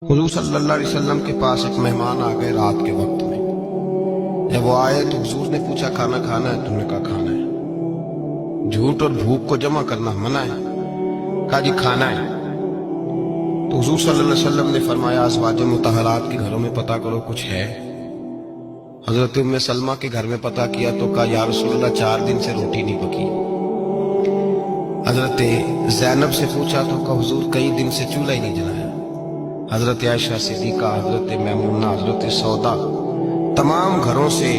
حضور صلی اللہ علیہ وسلم کے پاس ایک مہمان آ گئے رات کے وقت میں۔ جب وہ آئے تو حضور نے پوچھا کھانا کھانا ہے؟ تم نے کہا کھانا ہے۔ جھوٹ اور بھوک کو جمع کرنا منع ہے؟ کہا جی کھانا ہے۔ تو حضور صلی اللہ علیہ وسلم نے فرمایا ازواج مطہرات کے گھروں میں پتہ کرو کچھ ہے۔ حضرت ام سلمہ کے گھر میں پتہ کیا تو کہا یا رسول اللہ 4 دن سے روٹی نہیں پکی۔ حضرت زینب سے پوچھا تو کہا حضور کئی دن سے چولہا ہی نہیں جلایا۔ حضرت عائشہ صدیقہ، حضرت میمونہ، حضرت سودا، تمام گھروں سے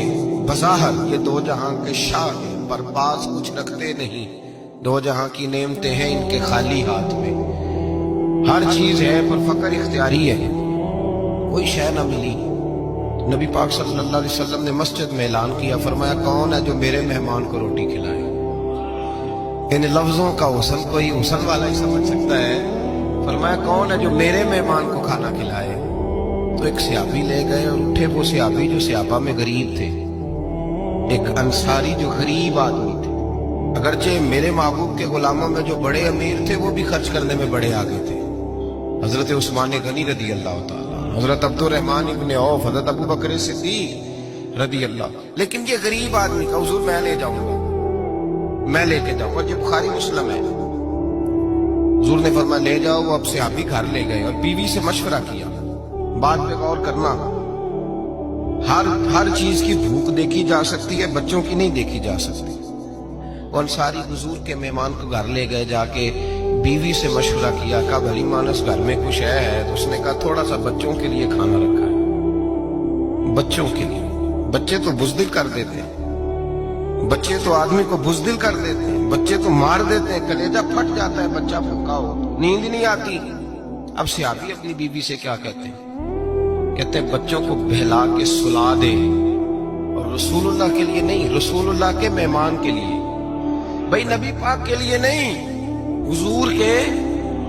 بظاہر یہ دو جہاں کے شاہ ہیں، پر باز کچھ رکھتے نہیں۔ دو جہاں کی نعمتیں ہیں ان کے خالی ہاتھ میں، ہر چیز ہے پر فقر اختیاری ہے، کوئی شے نہ ملی۔ نبی پاک صلی اللہ علیہ وسلم نے مسجد میں اعلان کیا، فرمایا کون ہے جو میرے مہمان کو روٹی کھلائے؟ ان لفظوں کا حسن کوئی حسن والا ہی سمجھ سکتا ہے۔ فرمایا کون ہے جو میرے مہمان کو کھانا کھلائے؟ تو ایک صحابی لے گئے اور اٹھے، وہ صحابی جو صحابہ میں غریب تھے، ایک انصاری جو غریب آدمی تھے، اگرچہ میرے محبوب کے غلاموں میں جو بڑے امیر تھے وہ بھی خرچ کرنے میں بڑے آگے تھے، حضرت عثمان غنی رضی اللہ تعالیٰ، حضرت عبد الرحمن ابن عوف، حضرت ابو بکر صدیق رضی اللہ۔ لیکن یہ غریب آدمی کا حضور میں لے جاؤں گا، میں لے کے جاؤں گا، یہ بخاری مسلم ہے۔ حضور نے فرمایا لے جاؤ۔ وہ اب صحابی گھر لے گئے اور بیوی سے مشورہ کیا، بات پہ غور کرنا، ہر چیز کی بھوک دیکھی جا سکتی ہے، بچوں کی نہیں دیکھی جا سکتی۔ وہ انصاری حضور کے مہمان کو گھر لے گئے، جا کے بیوی سے مشورہ کیا، کہا بھلی مانس گھر میں کچھ ہے؟ تو اس نے کہا تھوڑا سا بچوں کے لیے کھانا رکھا ہے۔ بچوں کے لیے؟ بچے تو بزدل کر دیتے ہیں، بچے تو آدمی کو بزدل کر دیتے ہیں، بچے تو مار دیتے ہیں، کلیجہ پھٹ جاتا ہے بچہ بھوکا ہو، نیند نہیں آتی۔ اب صحابی اپنی بیوی سے کیا کہتے ہیں؟ کہتے ہیں بچوں کو بہلا کے سلا دے، اور رسول اللہ کے لیے نہیں، رسول اللہ کے مہمان کے لیے، بھائی نبی پاک کے لیے نہیں، حضور کے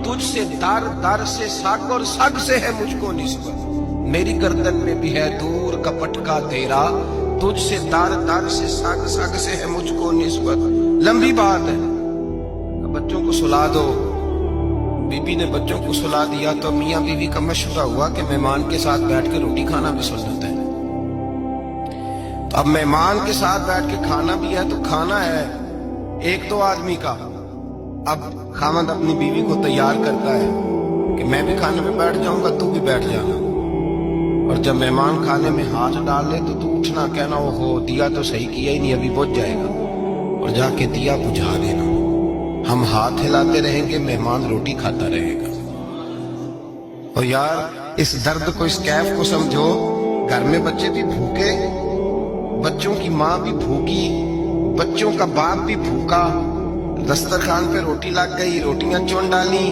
تجھ سے در در سے سگ اور سگ سے ہے مجھ کو نسبت، میری گردن میں بھی ہے دور کا پٹکا تیرا، تجھ سے در در سے سگ سگ سے ہے مجھ کو نسبت۔ لمبی بات ہے، بچوں کو سلا دو۔ بی بی نے بچوں کو سلا دیا تو میاں بیوی کا مشورہ ہوا کہ مہمان کے ساتھ بیٹھ کے روٹی کھانا بھی سنت ہے۔ تو اب مہمان کے ساتھ بیٹھ کے کھانا بھی ہے تو کھانا ہے ایک دو آدمی کا۔ اب خاوند اپنی بیوی کو تیار کرتا ہے کہ میں بھی کھانے میں بیٹھ جاؤں گا، تو بھی بیٹھ جانا، اور جب مہمان کھانے میں ہاتھ ڈال لے تو اٹھنا، کہنا وہ ہو دیا تو صحیح کیا ہی نہیں، ابھی بجھ جائے گا، اور جا کے دیا بجھا دینا۔ ہم ہاتھ ہلاتے رہیں گے، مہمان روٹی کھاتا رہے گا۔ اور یار اس درد کو، اس کیف کو سمجھو، گھر میں بچے بھی بھوکے، بچوں کی ماں بھی بھوکی، بچوں کا باپ بھی بھوکا، دسترخوان پہ روٹی لگ گئی، روٹیاں چون ڈالی،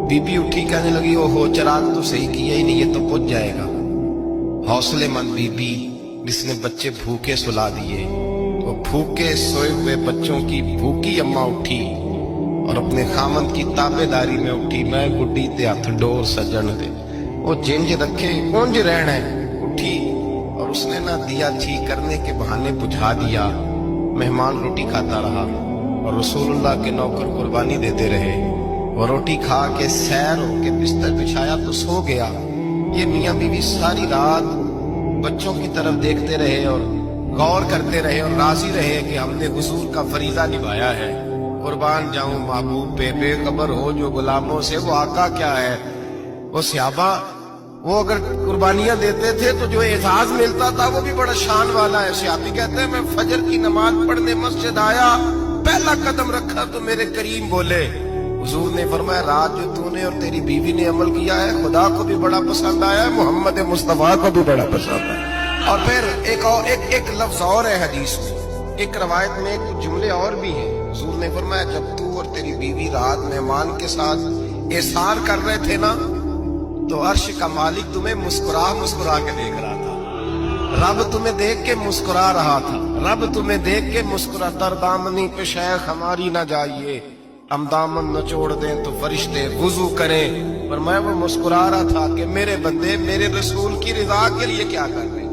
بی بی اٹھی کہنے لگی او ہو چراغ تو صحیح کیا ہی نہیں، یہ تو پچ جائے گا۔ حوصلے مند بی بی جس نے بچے بھوکے سلا دیے، وہ بھوکے سوئے ہوئے بچوں کی بھوکی اماں اٹھی اور اپنے خامند کی تابے داری میں اٹھی، میں گڈی تے ہاتھ ڈور سجن دے، وہ جنج رکھے کونج رہنا ہے، اٹھی اور اس نے نہ دیا ٹھیک کرنے کے بہانے بجھا دیا۔ مہمان روٹی کھاتا رہا اور رسول اللہ کے نوکر قربانی دیتے رہے، وہ روٹی کھا کے سیر ہو کے بستر بچھایا تو سو گیا۔ یہ میاں بیوی ساری رات بچوں کی طرف دیکھتے رہے اور غور کرتے رہے اور راضی رہے کہ ہم نے حضور کا فریضہ نبھایا ہے۔ قربان جاؤں محبوب پہ، بے خبر ہو جو غلاموں سے، وہ آقا کیا ہے۔ وہ صحابہ وہ اگر قربانیاں دیتے تھے تو جو اعزاز ملتا تھا وہ بھی بڑا شان والا ہے۔ صحابی کہتے ہیں میں فجر کی نماز پڑھنے مسجد آیا، پہلا قدم رکھا تو میرے کریم بولے، حضور نے فرمایا رات جو تو نے اور تیری بیوی نے عمل کیا ہے خدا کو بھی بڑا پسند آیا ہے، محمد مصطفیٰ کو بھی بڑا پسند ہے۔ اور پھر ایک لفظ اور ہے حدیث میں، ایک روایت میں کچھ جملے اور بھی ہیں۔ حضور نے فرمایا جب تو اور تیری بیوی رات مہمان کے ساتھ احسان کر رہے تھے نا تو عرش کا مالک تمہیں مسکرا کے دیکھ رہا تھا، رب تمہیں دیکھ کے مسکرا رہا تھا، رب تمہیں دیکھ کے مسکرا۔ در دامنی پہ شیخ ہماری نہ جائیے، ہم دامن نہ چھوڑ دیں تو فرشتے وضو کریں، پر میں وہ مسکرا رہا تھا کہ میرے بندے میرے رسول کی رضا کے لیے کیا کر رہے ہیں۔